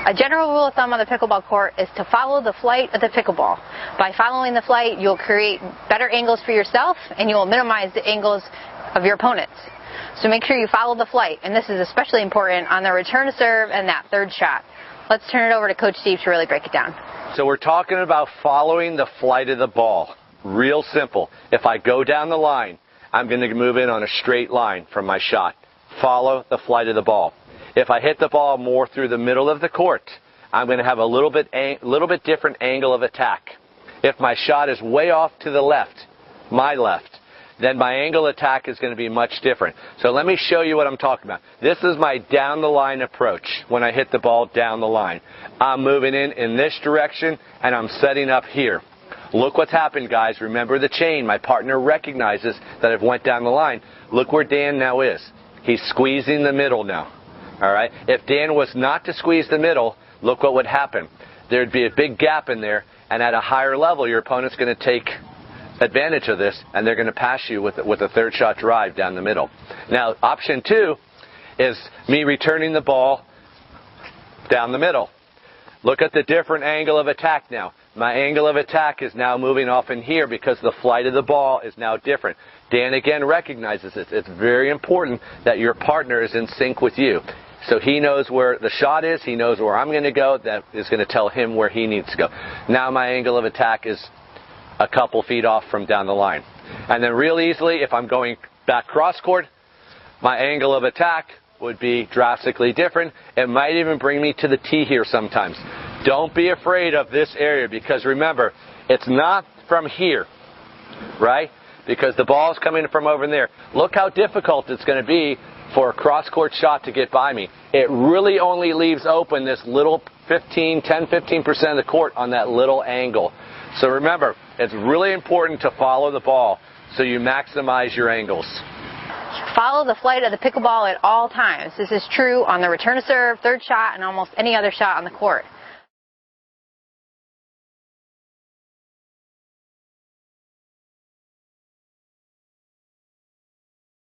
A general rule of thumb on the pickleball court is to follow the flight of the pickleball. By following the flight, you'll create better angles for yourself and you'll minimize the angles of your opponents. So make sure you follow the flight, and this is especially important on the return to serve and that third shot. Let's turn it over to Coach Steve to really break it down. So we're talking about following the flight of the ball. Real simple. If I go down the line, I'm going to move in on a straight line from my shot. Follow the flight of the ball. If I hit the ball more through the middle of the court, I'm going to have a little bit different angle of attack. If my shot is way off to the left, my left, then my angle attack is going to be much different. So let me show you what I'm talking about. This is my down the line approach when I hit the ball down the line. I'm moving in this direction and I'm setting up here. Look what's happened, guys. Remember the chain. My partner recognizes that I've went down the line. Look where Dan now is. He's squeezing the middle now. All right. If Dan was not to squeeze the middle, look what would happen. There'd be a big gap in there, and at a higher level, your opponent's going to take advantage of this, and they're going to pass you with a third shot drive down the middle. Now, option 2 is me returning the ball down the middle. Look at the different angle of attack now. My angle of attack is now moving off in here because the flight of the ball is now different. Dan again recognizes this. It's very important that your partner is in sync with you. So he knows where the shot is, he knows where I'm going to go, that is going to tell him where he needs to go. Now my angle of attack is a couple feet off from down the line. And then real easily, if I'm going back cross court, my angle of attack would be drastically different. It might even bring me to the tee here sometimes. Don't be afraid of this area, because remember, it's not from here, right? Because the ball is coming from over there. Look how difficult it's going to be for a cross-court shot to get by me. It really only leaves open this little 10-15% of the court on that little angle. So remember, it's really important to follow the ball so you maximize your angles. Follow the flight of the pickleball at all times. This is true on the return to serve, third shot, and almost any other shot on the court.